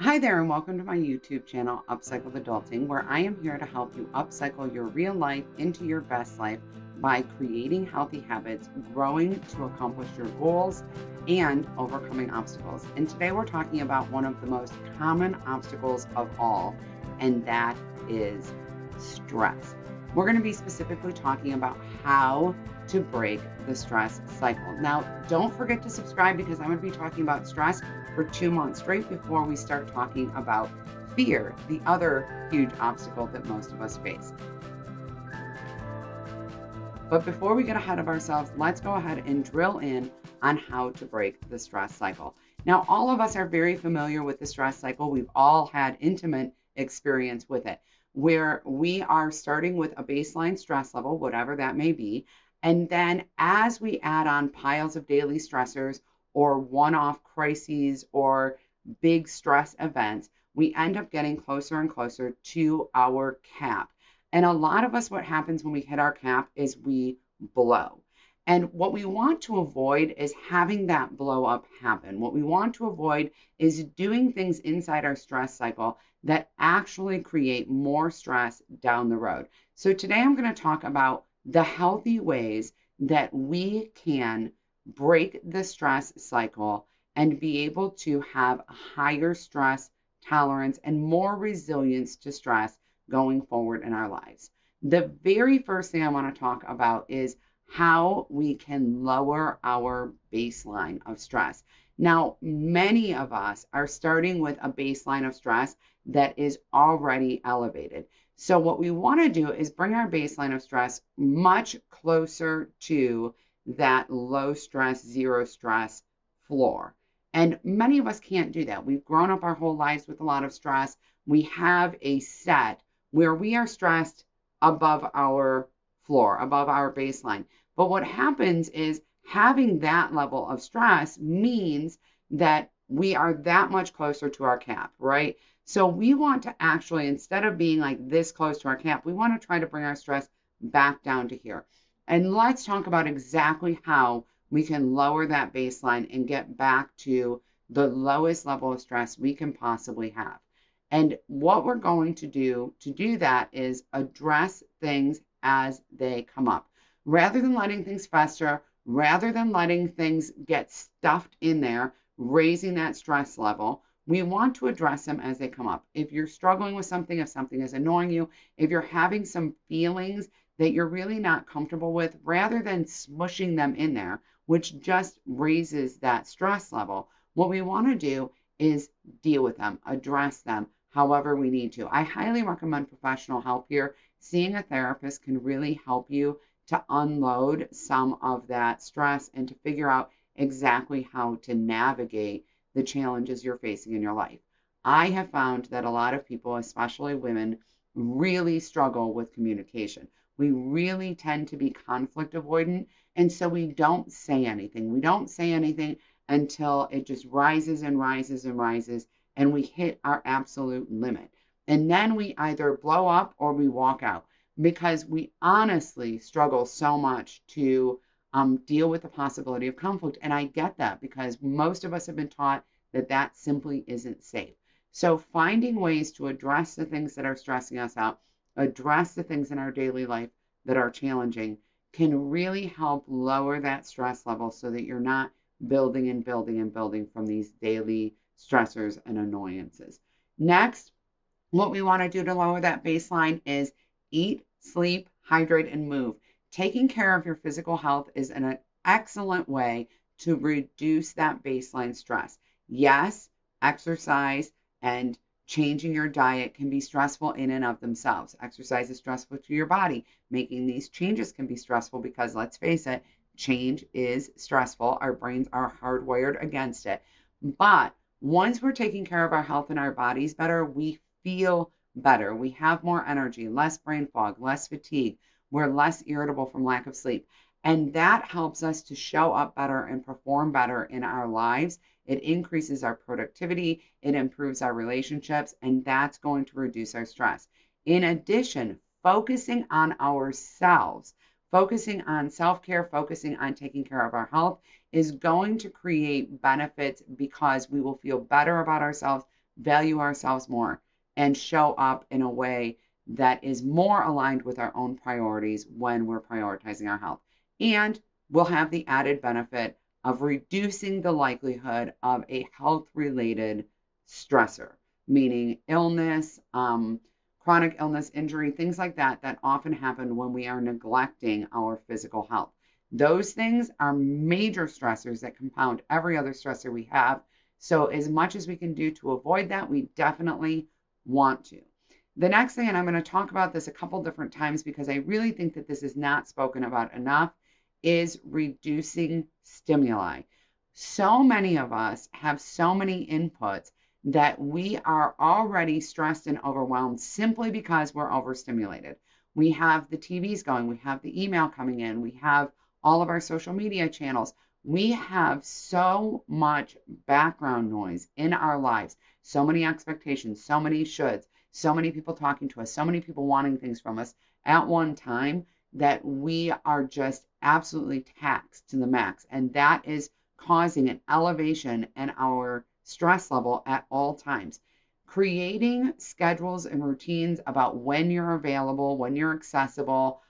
Hi there, and welcome to my YouTube channel, Upcycled Adulting, where I am here to help you upcycle your real life into your best life by creating healthy habits, growing to accomplish your goals, and overcoming obstacles. And today we're talking about one of the most common obstacles of all, and that is stress. We're going to be specifically talking about how to break the stress cycle. Now, don't forget to subscribe because I'm going to be talking about stress for 2 months straight before we start talking about fear, the other huge obstacle that most of us face. But before we get ahead of ourselves, let's go ahead and drill in on how to break the stress cycle. Now, all of us are very familiar with the stress cycle. We've all had intimate experience with it, where we are starting with a baseline stress level, whatever that may be. And then as we add on piles of daily stressors or one-off crises or big stress events, we end up getting closer and closer to our cap. And a lot of us, what happens when we hit our cap is we blow. And what we want to avoid is having that blow up happen. What we want to avoid is doing things inside our stress cycle that actually create more stress down the road. So today I'm going to talk about the healthy ways that we can break the stress cycle and be able to have a higher stress tolerance and more resilience to stress going forward in our lives. The very first thing I want to talk about is how we can lower our baseline of stress. Now, many of us are starting with a baseline of stress that is already elevated. So, what we want to do is bring our baseline of stress much closer to that low stress, zero stress floor. And many of us can't do that. We've grown up our whole lives with a lot of stress. We have a set where we are stressed above our floor, above our baseline. But what happens is having that level of stress means that we are that much closer to our cap, right? So we want to actually, instead of being like this close to our cap, we want to try to bring our stress back down to here. And let's talk about exactly how we can lower that baseline and get back to the lowest level of stress we can possibly have. And what we're going to do that is address things as they come up. Rather than letting things fester, rather than letting things get stuffed in there, raising that stress level, we want to address them as they come up. If you're struggling with something, if something is annoying you, if you're having some feelings that you're really not comfortable with, rather than smushing them in there, which just raises that stress level, what we want to do is deal with them, address them, however we need to. I highly recommend professional help here. Seeing a therapist can really help you to unload some of that stress and to figure out exactly how to navigate the challenges you're facing in your life. I have found that a lot of people, especially women, really struggle with communication. We really tend to be conflict avoidant, and so we don't say anything. We don't say anything until it just rises and rises and rises and we hit our absolute limit. And then we either blow up or we walk out because we honestly struggle so much to deal with the possibility of conflict. And I get that because most of us have been taught that that simply isn't safe. So finding ways to address the things that are stressing us out, address the things in our daily life that are challenging can really help lower that stress level so that you're not building and building and building from these daily stressors and annoyances. Next, what we want to do to lower that baseline is eat, sleep, hydrate, and move. Taking care of your physical health is an excellent way to reduce that baseline stress. Yes, exercise and changing your diet can be stressful in and of themselves. Exercise is stressful to your body. Making these changes can be stressful because, let's face it, change is stressful. Our brains are hardwired against it. But once we're taking care of our health and our bodies better, we feel better. We have more energy, less brain fog, less fatigue. We're less irritable from lack of sleep. And that helps us to show up better and perform better in our lives. It increases our productivity, it improves our relationships, and that's going to reduce our stress. In addition, focusing on ourselves, focusing on self care, focusing on taking care of our health is going to create benefits because we will feel better about ourselves, value ourselves more, and show up in a way that is more aligned with our own priorities when we're prioritizing our health. And we'll have the added benefit of reducing the likelihood of a health related stressor, meaning illness, chronic illness, injury, things like that, that often happen when we are neglecting our physical health. Those things are major stressors that compound every other stressor we have. So, as much as we can do to avoid that, we definitely want to. The next thing, and I'm going to talk about this a couple different times because I really think that this is not spoken about enough, is reducing stimuli. So many of us have so many inputs that we are already stressed and overwhelmed simply because we're overstimulated. We have the TVs going, we have the email coming in, we have all of our social media channels. We have so much background noise in our lives, so many expectations, so many shoulds, so many people talking to us, so many people wanting things from us at one time that we are just absolutely taxed to the max. And that is causing an elevation in our stress level at all times. Creating schedules and routines about when you're available, when you're accessible,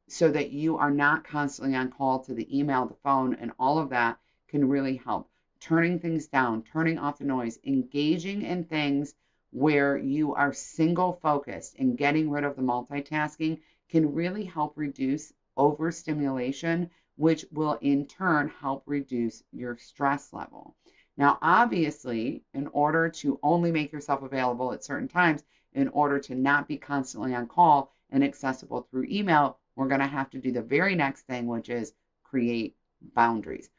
so that you are not constantly on call to the email, the phone, and all of that can really help. Turning things down, turning off the noise, engaging in things where you are single focused and getting rid of the multitasking can really help reduce overstimulation, which will in turn help reduce your stress level. Now, obviously, in order to only make yourself available at certain times, in order to not be constantly on call and accessible through email, we're going to have to do the very next thing, which is create boundaries.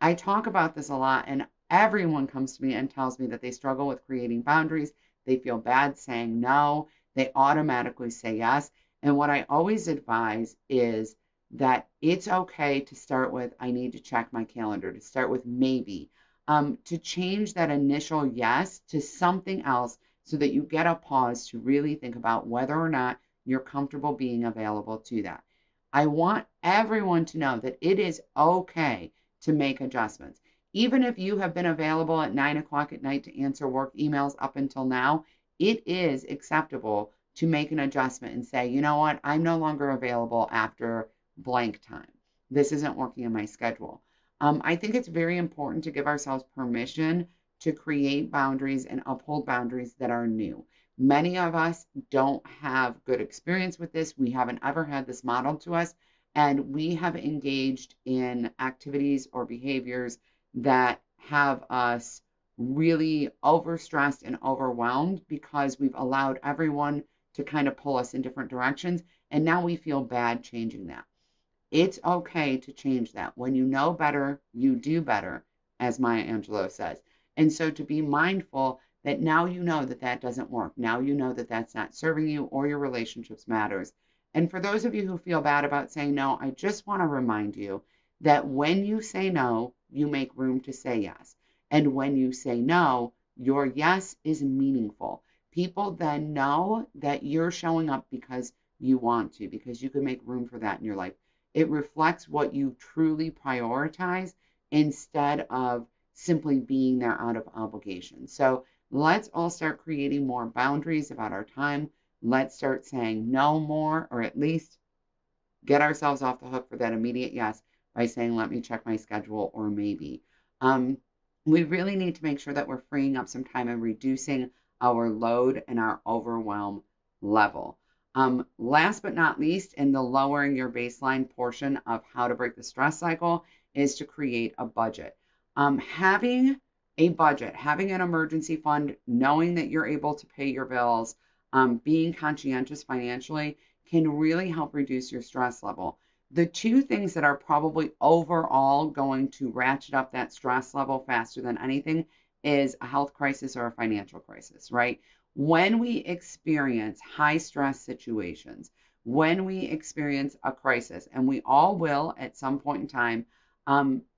I talk about this a lot, and everyone comes to me and tells me that they struggle with creating boundaries. They feel bad saying no. They automatically say yes. And what I always advise is that it's okay to start with, I need to check my calendar, to start with maybe, to change that initial yes to something else so that you get a pause to really think about whether or not you're comfortable being available to that. I want everyone to know that it is okay to make adjustments. Even if you have been available at 9 o'clock at night to answer work emails up until now, it is acceptable to make an adjustment and say, you know what, I'm no longer available after blank time. This isn't working in my schedule. I think it's very important to give ourselves permission to create boundaries and uphold boundaries that are new. Many of us don't have good experience with this. We haven't ever had this modeled to us, and we have engaged in activities or behaviors that have us really overstressed and overwhelmed because we've allowed everyone to kind of pull us in different directions, and now we feel bad changing that. It's okay to change that. When you know better, you do better, as Maya Angelou says. And so to be mindful that now you know that that doesn't work. Now you know that that's not serving you or your relationships matters. And for those of you who feel bad about saying no, I just want to remind you that when you say no, you make room to say yes. And when you say no, your yes is meaningful. People then know that you're showing up because you want to, because you can make room for that in your life. It reflects what you truly prioritize instead of simply being there out of obligation. So let's all start creating more boundaries about our time. Let's start saying no more, or at least get ourselves off the hook for that immediate yes by saying, let me check my schedule, or maybe. We really need to make sure that we're freeing up some time and reducing our load and our overwhelm level. Last but not least, in the lowering your baseline portion of how to break the stress cycle is to create a budget. Having a budget, having an emergency fund, knowing that you're able to pay your bills, being conscientious financially can really help reduce your stress level. The two things that are probably overall going to ratchet up that stress level faster than anything is a health crisis or a financial crisis, right? When we experience high stress situations, when we experience a crisis, and we all will at some point in time,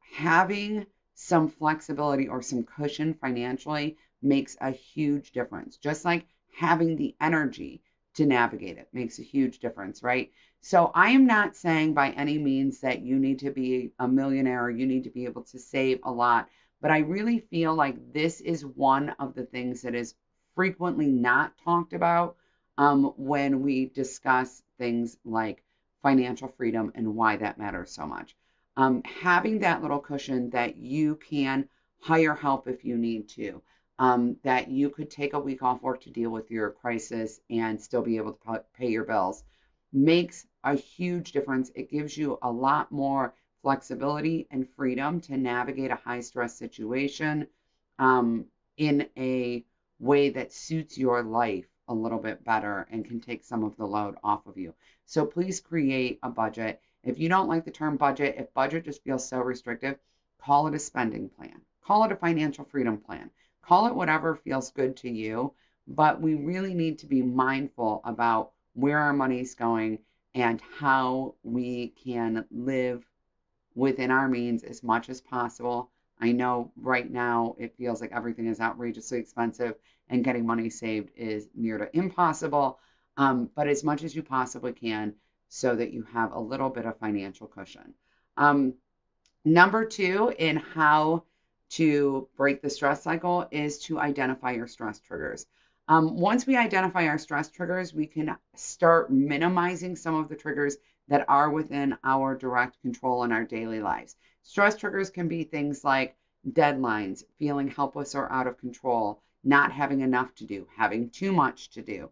having some flexibility or some cushion financially makes a huge difference. Just like having the energy to navigate it makes a huge difference, right? So I am not saying by any means that you need to be a millionaire or you need to be able to save a lot, But I really feel like this is one of the things that is frequently not talked about when we discuss things like financial freedom and why that matters so much. Having that little cushion that you can hire help if you need to, that you could take a week off work to deal with your crisis and still be able to pay your bills makes a huge difference. It gives you a lot more flexibility and freedom to navigate a high stress situation um, in a way that suits your life a little bit better and can take some of the load off of you. So please create a budget. If you don't like the term budget, if budget just feels so restrictive, call it a spending plan. Call it a financial freedom plan. Call it whatever feels good to you. But we really need to be mindful about where our money's going and how we can live within our means as much as possible. I know right now it feels like everything is outrageously expensive and getting money saved is near to impossible. But as much as you possibly can so that you have a little bit of financial cushion. Um, Number two in how to break the stress cycle is to identify your stress triggers. Once we identify our stress triggers, we can start minimizing some of the triggers that are within our direct control in our daily lives. Stress triggers can be things like deadlines, feeling helpless or out of control, not having enough to do, having too much to do.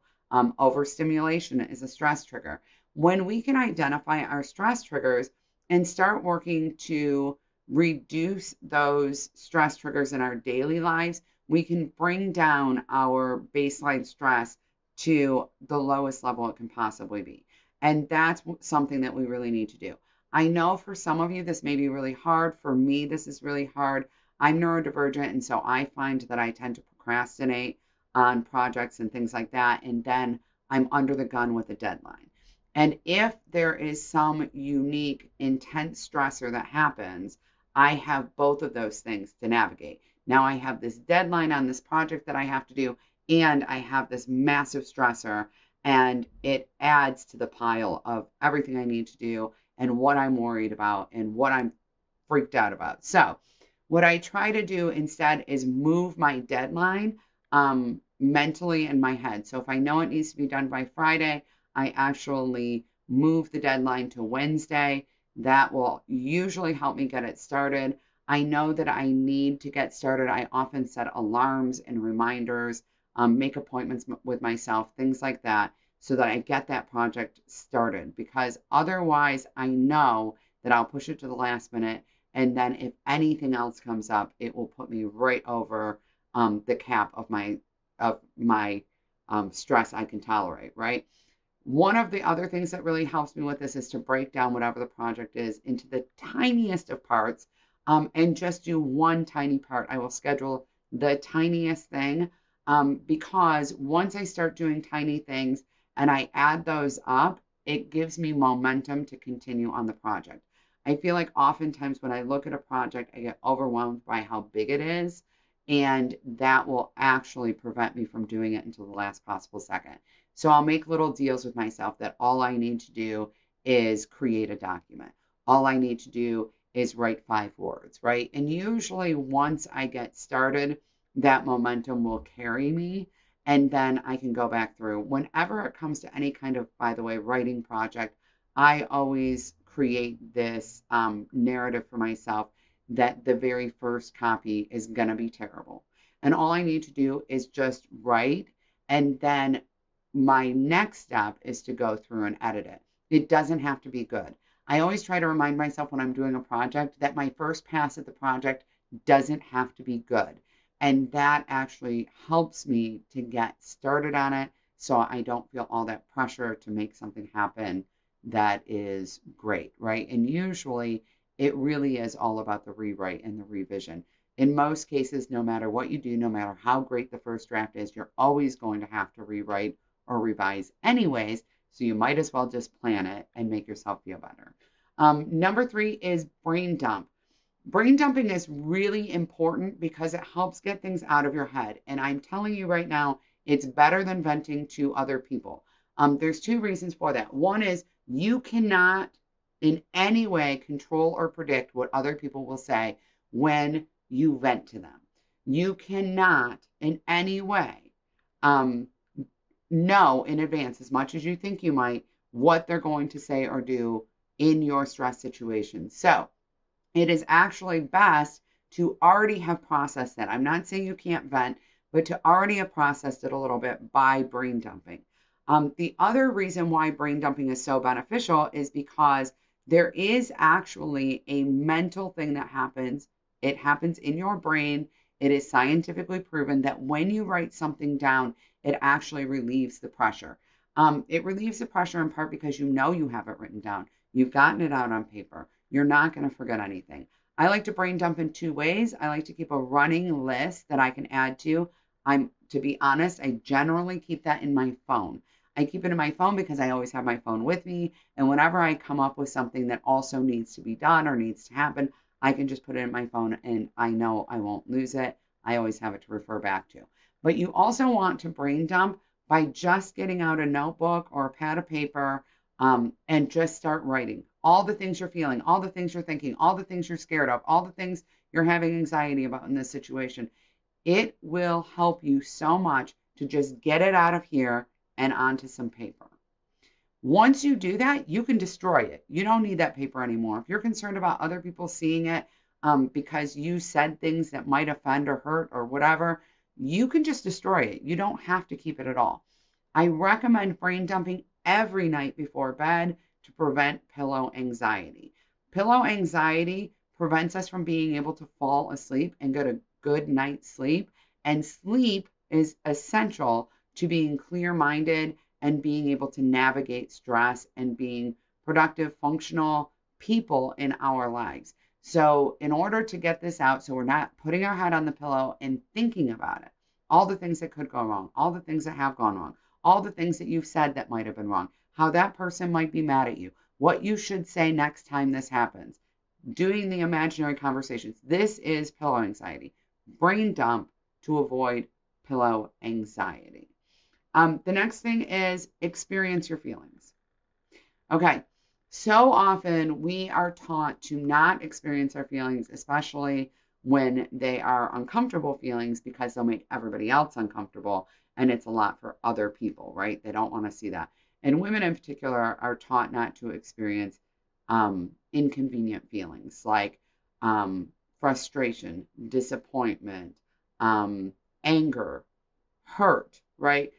Overstimulation is a stress trigger. When we can identify our stress triggers and start working to reduce those stress triggers in our daily lives, we can bring down our baseline stress to the lowest level it can possibly be. And that's something that we really need to do. I know for some of you, this may be really hard. For me, this is really hard. I'm neurodivergent, and so I find that I tend to procrastinate on projects and things like that. And then I'm under the gun with a deadline. And if there is some unique, intense stressor that happens, I have both of those things to navigate. Now I have this deadline on this project that I have to do, and I have this massive stressor, and it adds to the pile of everything I need to do and what I'm worried about and what I'm freaked out about. So, what I try to do instead is move my deadline mentally in my head. So, if I know it needs to be done by Friday, I actually move the deadline to Wednesday. That will usually help me get it started. I know that I need to get started. I often set alarms and reminders, make appointments with myself, things like that, so that I get that project started. Because otherwise, I know that I'll push it to the last minute. And then if anything else comes up, it will put me right over the cap of my stress I can tolerate, right? One of the other things that really helps me with this is to break down whatever the project is into the tiniest of parts and just do one tiny part. I will schedule the tiniest thing because once I start doing tiny things and I add those up, it gives me momentum to continue on the project. I feel like oftentimes when I look at a project, I get overwhelmed by how big it is, and that will actually prevent me from doing it until the last possible second. So I'll make little deals with myself that all I need to do is create a document. All I need to do is write 5 words, right? And usually once I get started, that momentum will carry me and then I can go back through. Whenever it comes to any kind of, by the way, writing project, I always create this narrative for myself that the very first copy is going to be terrible. And all I need to do is just write, and then my next step is to go through and edit it. It doesn't have to be good. I always try to remind myself when I'm doing a project that my first pass at the project doesn't have to be good. And that actually helps me to get started on it so I don't feel all that pressure to make something happen that is great, right? And usually it really is all about the rewrite and the revision. In most cases, no matter what you do, no matter how great the first draft is, you're always going to have to rewrite or revise anyways. So you might as well just plan it and make yourself feel better. Number 3 is brain dump. Brain dumping is really important because it helps get things out of your head. And I'm telling you right now, it's better than venting to other people. There's 2 reasons for that. One is you cannot in any way control or predict what other people will say when you vent to them. You cannot in any way um, know in advance, as much as you think you might, what they're going to say or do in your stress situation. So it is actually best to already have processed that. I'm not saying you can't vent, but to already have processed it a little bit by brain dumping. The other reason why brain dumping is so beneficial is because there is actually a mental thing that happens. It happens in your brain. It is scientifically proven that when you write something down, it actually relieves the pressure. It relieves the pressure in part because you know you have it written down. You've gotten it out on paper. You're not going to forget anything. I like to brain dump in two ways. I like to keep a running list that I can add to. To be honest, I generally keep that in my phone. I keep it in my phone because I always have my phone with me. And whenever I come up with something that also needs to be done or needs to happen, I can just put it in my phone and I know I won't lose it. I always have it to refer back to. But you also want to brain dump by just getting out a notebook or a pad of paper and just start writing all the things you're feeling, all the things you're thinking, all the things you're scared of, all the things you're having anxiety about in this situation. It will help you so much to just get it out of here and onto some paper. Once you do that, you can destroy it. You don't need that paper anymore. If you're concerned about other people seeing it because you said things that might offend or hurt or whatever, you can just destroy it. You don't have to keep it at all. I recommend brain dumping every night before bed to prevent pillow anxiety. Pillow anxiety prevents us from being able to fall asleep and get a good night's sleep. And sleep is essential to being clear minded and being able to navigate stress and being productive, functional people in our lives. So, in order to get this out, so we're not putting our head on the pillow and thinking about it, all the things that could go wrong, all the things that have gone wrong, all the things that you've said that might have been wrong, how that person might be mad at you, what you should say next time this happens, doing the imaginary conversations. This is pillow anxiety. Brain dump to avoid pillow anxiety. The next thing is experience your feelings. Okay, so often we are taught to not experience our feelings, especially when they are uncomfortable feelings, because they'll make everybody else uncomfortable. And it's a lot for other people, right? They don't want to see that. And women in particular are taught not to experience inconvenient feelings like frustration, disappointment, anger, hurt, right?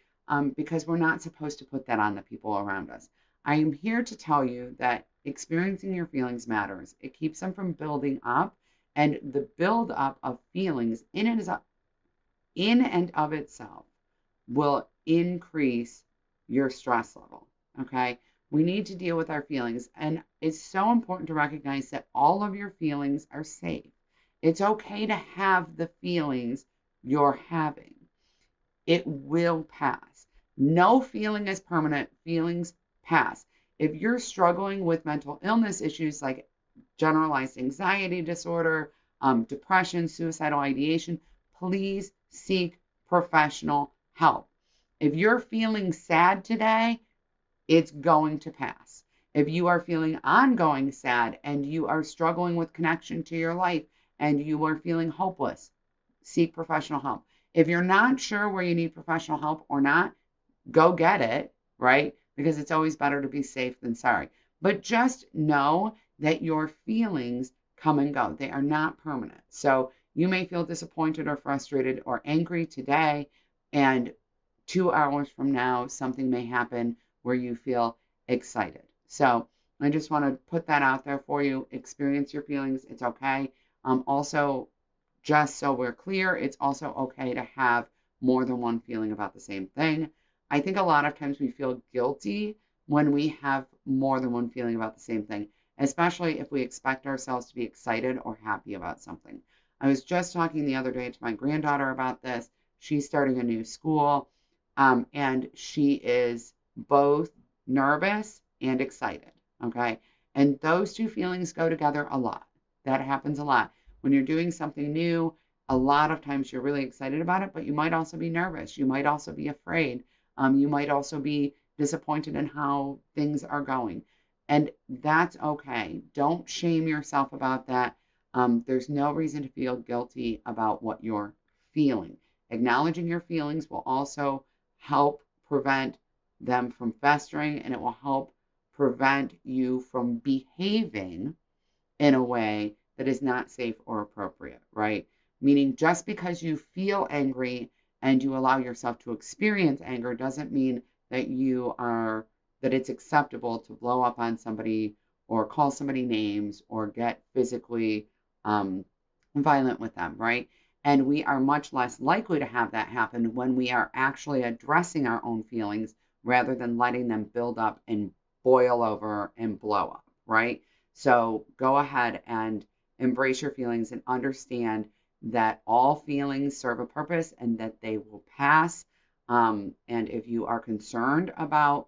Because we're not supposed to put that on the people around us. I am here to tell you that experiencing your feelings matters. It keeps them from building up, and the build up of feelings in and of itself will increase your stress level. Okay? We need to deal with our feelings, and it's so important to recognize that all of your feelings are safe. It's okay to have the feelings you're having. It will pass. No feeling is permanent. Feelings pass. If you're struggling with mental illness issues like generalized anxiety disorder, depression, suicidal ideation, please seek professional help. If you're feeling sad today, it's going to pass. If you are feeling ongoing sad and you are struggling with connection to your life and you are feeling hopeless, seek professional help. If you're not sure where you need professional help or not, go get it, right? Because it's always better to be safe than sorry. But just know that your feelings come and go. They are not permanent. So you may feel disappointed or frustrated or angry today, and 2 hours from now, something may happen where you feel excited. So I just want to put that out there for you. Experience your feelings. It's okay. Also, just so we're clear, it's also okay to have more than one feeling about the same thing. I think a lot of times we feel guilty when we have more than one feeling about the same thing, especially if we expect ourselves to be excited or happy about something. I was just talking the other day to my granddaughter about this. She's starting a new school, and she is both nervous and excited, okay? And those two feelings go together a lot. That happens a lot. When you're doing something new, a lot of times you're really excited about it, but you might also be nervous. You might also be afraid. You might also be disappointed in how things are going. And that's okay. Don't shame yourself about that. There's no reason to feel guilty about what you're feeling. Acknowledging your feelings will also help prevent them from festering, and it will help prevent you from behaving in a way that is not safe or appropriate, right? Meaning just because you feel angry and you allow yourself to experience anger doesn't mean that that it's acceptable to blow up on somebody or call somebody names or get physically um, violent with them, right? And we are much less likely to have that happen when we are actually addressing our own feelings rather than letting them build up and boil over and blow up, right? So go ahead and embrace your feelings and understand that all feelings serve a purpose and that they will pass. And if you are concerned about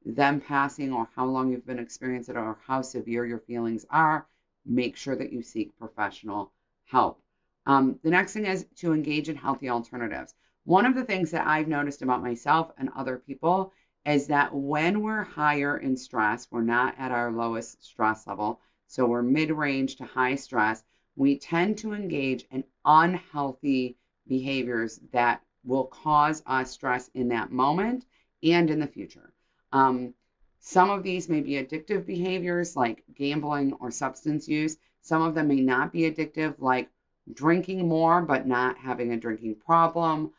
them passing or how long you've been experiencing it or how severe your feelings are, make sure that you seek professional help. The next thing is to engage in healthy alternatives. One of the things that I've noticed about myself and other people is that when we're higher in stress, we're not at our lowest stress level, so we're mid-range to high stress, we tend to engage in unhealthy behaviors that will cause us stress in that moment and in the future. Um, some of these may be addictive behaviors like gambling or substance use. Some of them may not be addictive, like drinking more but not having a drinking problem.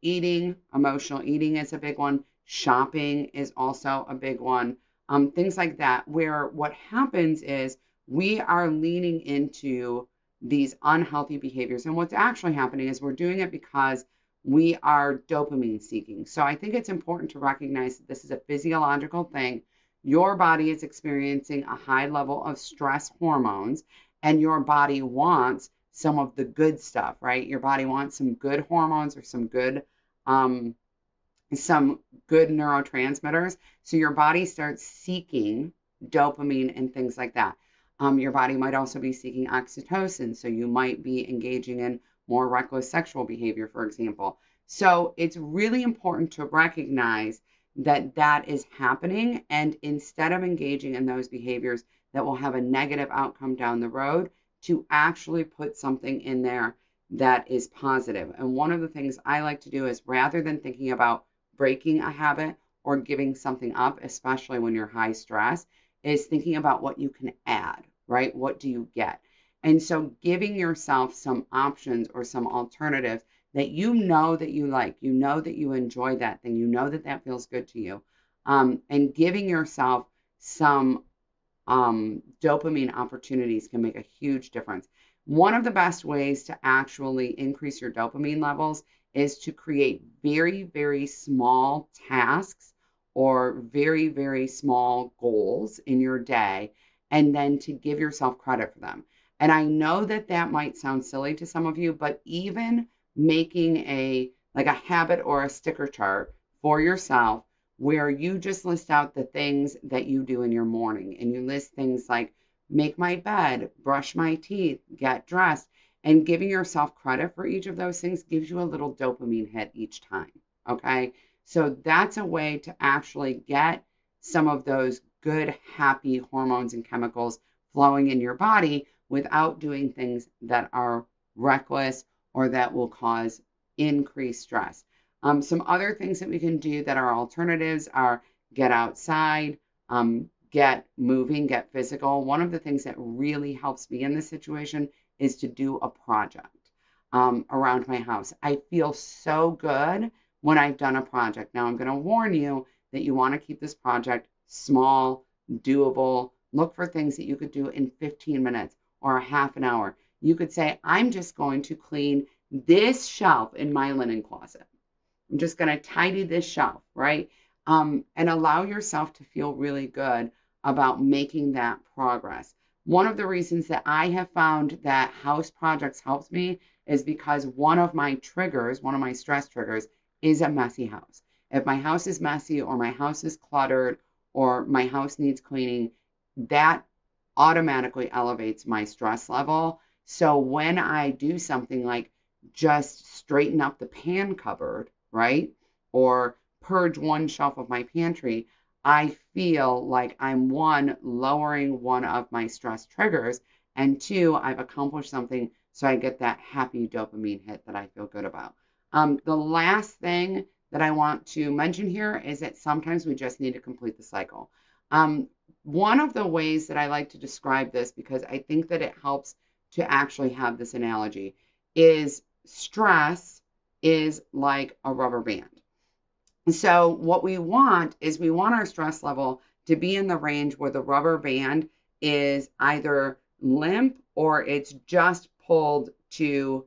Eating, emotional eating is a big one. Shopping is also a big one. Things like that, where what happens is we are leaning into these unhealthy behaviors. And what's actually happening is we're doing it because we are dopamine seeking. So I think it's important to recognize that this is a physiological thing. Your body is experiencing a high level of stress hormones, and your body wants some of the good stuff, right? Your body wants some good hormones or um, some good neurotransmitters. So your body starts seeking dopamine and things like that. Your body might also be seeking oxytocin. So you might be engaging in more reckless sexual behavior, for example. So it's really important to recognize that that is happening. And instead of engaging in those behaviors that will have a negative outcome down the road, to actually put something in there that is positive. And one of the things I like to do is rather than thinking about breaking a habit or giving something up, especially when you're high stress, is thinking about what you can add, right? What do you get? And so giving yourself some options or some alternatives that you know that you like, you know that you enjoy that thing, you know that that feels good to you, and giving yourself some dopamine opportunities can make a huge difference. One of the best ways to actually increase your dopamine levels is to create very, very small tasks or very, very small goals in your day, and then to give yourself credit for them. And I know that that might sound silly to some of you, but even making a habit or a sticker chart for yourself where you just list out the things that you do in your morning, and you list things like make my bed, brush my teeth, get dressed, and giving yourself credit for each of those things gives you a little dopamine hit each time. Okay. So that's a way to actually get some of those good, happy hormones and chemicals flowing in your body without doing things that are reckless or that will cause increased stress. Some other things that we can do that are alternatives are get outside, get moving, get physical. One of the things that really helps me in this situation is to do a project around my house. I feel so good when I've done a project. Now, I'm going to warn you that you want to keep this project small, doable. Look for things that you could do in 15 minutes or a half an hour. You could say, I'm just going to clean this shelf in my linen closet. I'm just going to tidy this shelf, right? And allow yourself to feel really good about making that progress. One of the reasons that I have found that house projects helps me is because one of my triggers, one of my stress triggers, is a messy house. If my house is messy or my house is cluttered or my house needs cleaning, that automatically elevates my stress level. So when I do something like just straighten up the pan cupboard, right? Or purge one shelf of my pantry, I feel like I'm lowering one of my stress triggers, And 2, I've accomplished something, so I get that happy dopamine hit that I feel good about. The last thing that I want to mention here is that sometimes we just need to complete the cycle. One of the ways that I like to describe this, because I think that it helps to actually have this analogy, is stress is like a rubber band. So what we want is we want our stress level to be in the range where the rubber band is either limp or it's just pulled to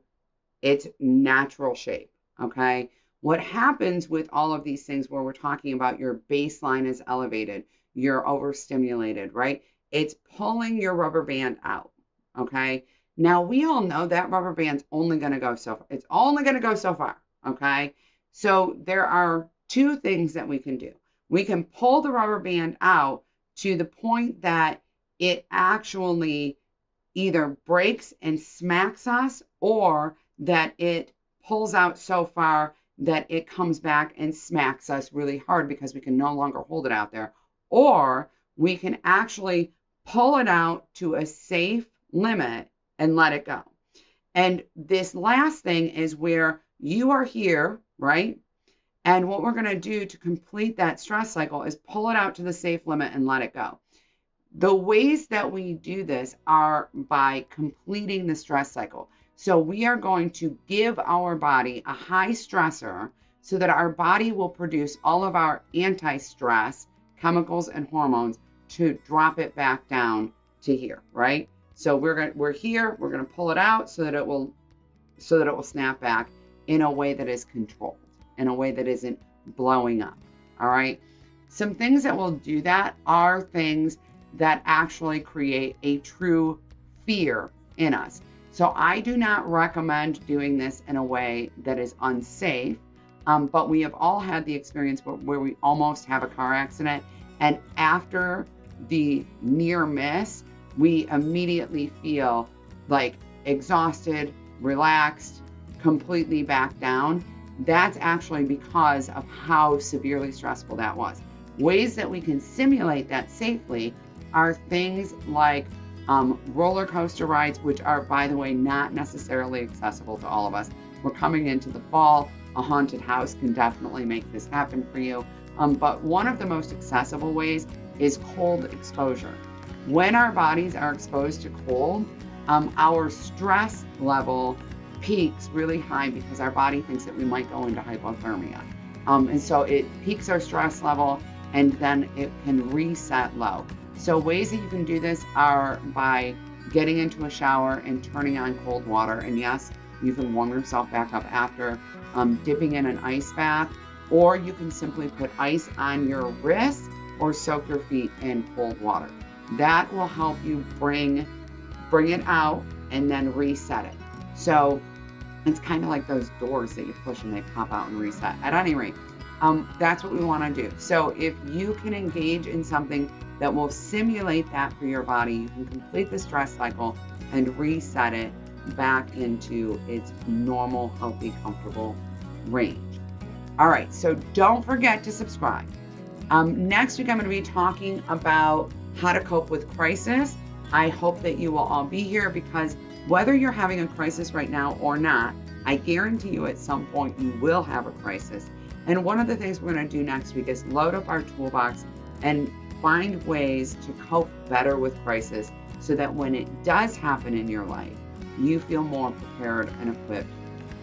its natural shape. Okay. What happens with all of these things where we're talking about your baseline is elevated, you're overstimulated, right? It's pulling your rubber band out. Okay. Now we all know that rubber band's only going to go so far. It's only going to go so far. Okay. So there are 2 things that we can do. We can pull the rubber band out to the point that it actually either breaks and smacks us, or that it pulls out so far that it comes back and smacks us really hard because we can no longer hold it out there. Or we can actually pull it out to a safe limit and let it go. And this last thing is where you are here, right? And what we're going to do to complete that stress cycle is pull it out to the safe limit and let it go. The ways that we do this are by completing the stress cycle. So we are going to give our body a high stressor so that our body will produce all of our anti-stress chemicals and hormones to drop it back down to here, right? So we're here, we're going to pull it out so that it will snap back in a way that is controlled, in a way that isn't blowing up. All right. Some things that will do that are things that actually create a true fear in us. So I do not recommend doing this in a way that is unsafe, but we have all had the experience where we almost have a car accident, and after the near miss, we immediately feel like exhausted, relaxed, completely back down. That's actually because of how severely stressful that was. Ways that we can simulate that safely are things like roller coaster rides, which are, by the way, not necessarily accessible to all of us. We're coming into the fall. A haunted house can definitely make this happen for you. But one of the most accessible ways is cold exposure. When our bodies are exposed to cold, our stress level peaks really high because our body thinks that we might go into hypothermia. And so it peaks our stress level and then it can reset low. So ways that you can do this are by getting into a shower and turning on cold water. And yes, you can warm yourself back up after, dipping in an ice bath, or you can simply put ice on your wrist or soak your feet in cold water. That will help you bring it out and then reset it. So it's kind of like those doors that you push and they pop out and reset. At any rate, that's what we want to do. So if you can engage in something that will simulate that for your body, you can complete the stress cycle and reset it back into its normal, healthy, comfortable range. All right, so don't forget to subscribe. Next week, I'm going to be talking about how to cope with crisis. I hope that you will all be here, because whether you're having a crisis right now or not, I guarantee you at some point you will have a crisis. And one of the things we're going to do next week is load up our toolbox and find ways to cope better with crisis so that when it does happen in your life, you feel more prepared and equipped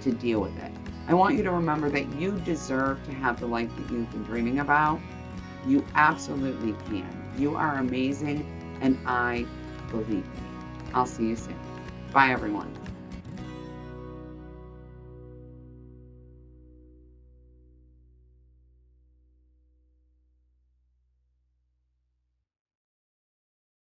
to deal with it. I want you to remember that you deserve to have the life that you've been dreaming about. You absolutely can. You are amazing, and I believe in you. I'll see you soon. Bye, everyone.